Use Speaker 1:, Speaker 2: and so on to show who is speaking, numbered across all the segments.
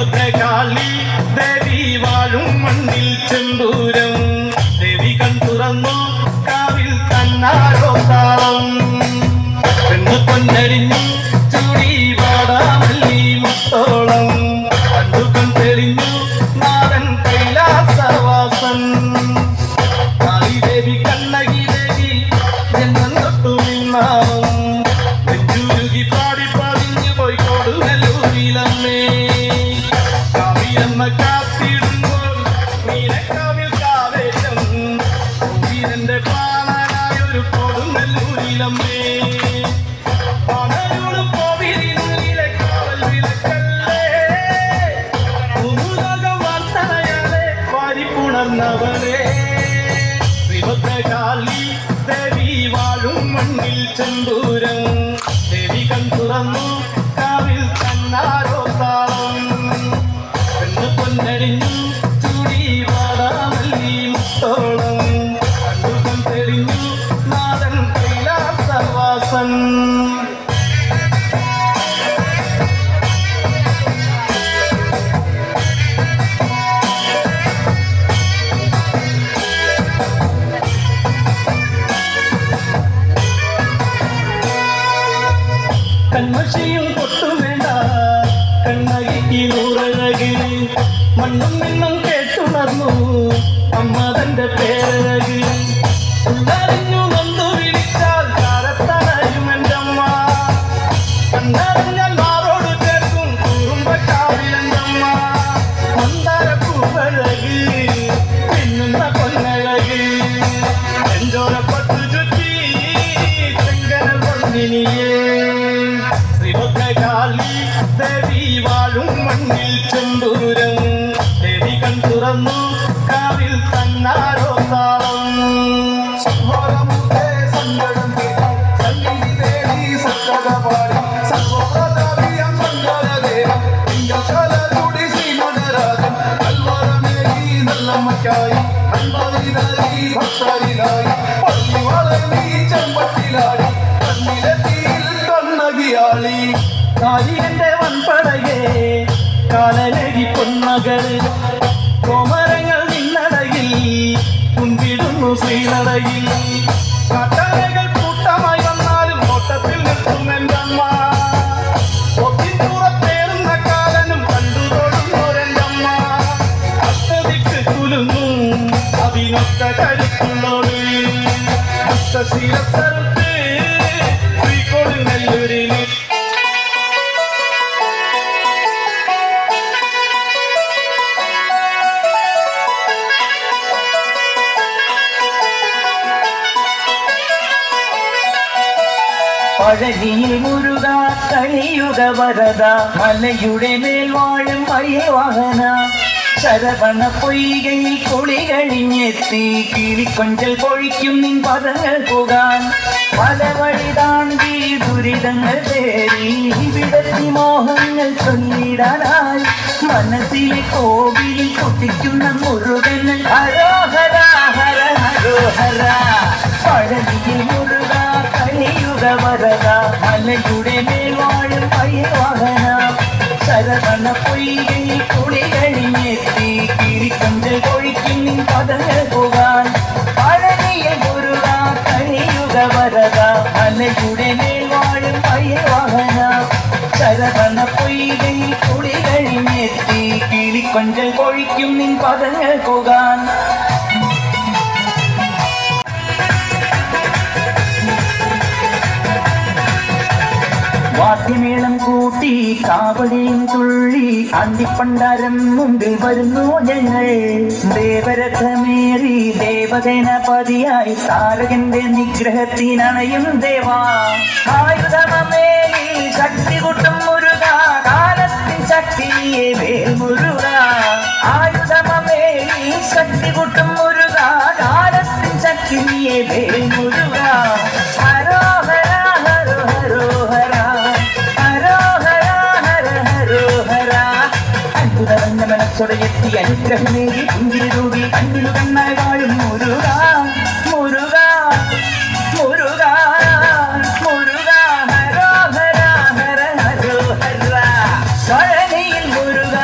Speaker 1: ശ്രീഭദ്രകാളി ദേവി വാഴും മണ്ണിൽ ചെമ്പൂരം ദേവി കൺ തുറന്നു കാവിൽ തന്നാരോ താളം പെണ്ണു പൊന്നരിഞ്ഞു ചൂടി വാടാമല്ലി മുത്തോളം കണ്ടുകൺ തെളിഞ്ഞു നാടൻ കൈലാസവാസൻ കാളി ദേവി കണ്ണകി ദേവി ജന്മം തൊട്ടു നിന്നാവും നെഞ്ചുരുകി പാടി പതിഞ്ഞു പോയി കൊടുങ്ങല്ലൂരിലമ്മേ കാവിയമ്മ കാത്തിടുമ്പോൾ നീലക്കാവിൽ കാവേശം വീരന്റെ പാളനായൊരു കൊടുങ്ങല്ലൂരിലമ്മേ ശ്രീഭദ്രകാളി ദേവി വാഴും മണ്ണിൽ ചെമ്പൂരം ദേവി കൺ തുറന്നു കാവിൽ തന്നാരോ താളം പെണ്ണു പൊന്നരിഞ്ഞു ചൂടി വാടാമല്ലി മുത്തോളം കണ്ടുകൺ തെളിഞ്ഞു നാടൻ കൈലാസവാസൻ കൺമഷിയും കൊട്ടും വേണ്ട കണ്ണകിക്ക് നൂറഴകി മണ്ണും മിന്നും കേട്ടുണർന്നു അമ്മ തന്റെ പേരഴകി ഉള്ളറിഞ്ഞു നൊന്നു വിളിച്ചാൽ കാരത്തണയും എൻ്റെ അമ്മ കണ്ണറിഞ്ഞാൽ മാറോട് ചേർക്കും കുറുമ്പക്കാവിലെൻ്റെ അമ്മ മന്ദാരപ്പൂവഴകി പിന്നുന്ന പൊന്നഴകി എഞ്ചോരപ്പട്ടു ചുറ്റി ചെങ്കനൽ വന്നിനിയേ ശ്രീഭദ്രകാളി ദേവി വാഴും മണ്ണിൽ ചെമ്പൂരം ദേവി കൺ തുറന്നു കാവിൽ തന്നാരോ താളം സങ്കടം ദേവി സക്കടപാടി സർവപ്രതാപിയം സങ്കടദേവം തിങ്കശാലൂടി ശ്രീമടരാജൻ കൽവരമേകി നല്ലമ്മയ്ക്കായി അൻപതിനായി ഭക്തരിലായി പള്ളി വളർന്നി ചെമ്പട്ടിലാടി കണ്ണിലെത്തിയിൽ കണ്ണകിയാളി കാലിയന്റെ വൻപടകേ കാലനകി പൊന്മകള് കോമരങ്ങൾ നിന്നടയിൽ കുമ്പിടുന്നു ശ്രീനടയിൽ കാട്ടാനകൾ കൂട്ടമായി വന്നാലും ഓട്ടത്തിൽ നിർത്തും എൻ്റെ അമ്മ ഒത്തിപ്പുറത്തേറുന്ന കാലനും കണ്ടു തൊടുന്നോരെൻ്റമ്മ അഷ്ടതിക്ക് കുലുങ്ങും അതിനൊത്ത കരുത്തുള്ളോട് അഷ്ടശീലസ്ഥലത്ത് ശ്രീകൊടുങ്ങല്ലൂരിൽ
Speaker 2: പഴനിയിൽ മുരുക കലിയുഗ വരദ മലയുടെ മേൽ വാഴും അയ്യവാഹന ശരവണ പൊയ്കയിൽ കുളി കഴിഞ്ഞെത്തി കിളിക്കൊഞ്ചൽ പൊഴിക്കും നിൻ പദങ്ങൾ പോകാൻ പല വഴി താണ്ടി ദുരിതങ്ങൾ തേടി വിടത്തി മോഹങ്ങൾ ചൊല്ലിടാനായി മനസ്സിലെ കോവിലിൽ കൊട്ടിക്കുന്ന മുരുകൻ ഹരോഹര ഹര ഹരോഹര പഴനിയിൽ മുരുക കലിയുഗ വരദ മലയുടെ മേൽ വാഴും അയ്യവാഹന ശരവണ പൊയ്കയിൽ കുളി കഴിഞ്ഞെത്തി കിളിക്കൊഞ്ചൽ പൊഴിക്കും നിൻ പദങ്ങൾ പോകാൻ പഴനിയിൽ മുരുക കലിയുഗ വരദ മലയുടെ മേൽ വാഴും അയ്യവാഹന ശരവണ പൊയ്കയിൽ കുളി കഴിഞ്ഞെത്തി കിളിക്കൊഞ്ചൽ പൊഴിക്കും നിൻ പദങ്ങൾ പോകാൻ വാദ്യമേളം കൂട്ടി കാവടിയും തുള്ളി അന്തിപ്പണ്ടാരം മുമ്പിൽ വരുന്നു ഞങ്ങൾ ദേവരഥമേറി ദേവഗണപതിയായി താരകന്റെ നിഗ്രഹത്തിനണയും ദേവാ ആയുധമേലി ശക്തി കൂട്ടും മുരുക കാലത്തിൻ ശക്തിയെ വേൽ മുരുക ആയുധമേലി ശക്തി കൂട്ടും മുരുക കാലത്തിൻ ശക്തിയെ വേൽ മുരുക ഹരോഹര ഹരോ ഹരോഹര മനസ്സോടെത്തി അനുഗ്രഹമേകി പുഞ്ചിരൂടി കണ്ണിലു കണ്ണായി വാഴും മുരുക മുരുക മുരുക മുരുക ഹരോഹര ഹര ഹരോഹര പഴനിയിൽ മുരുക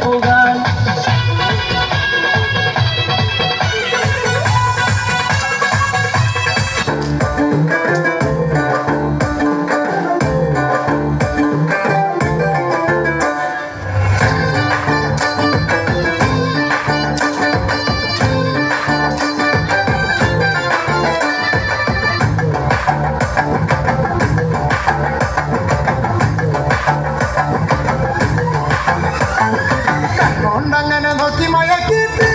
Speaker 2: പോകാൻ
Speaker 1: കൊണ്ടങ്ങനെ നോക്കി മയക്കിട്ട്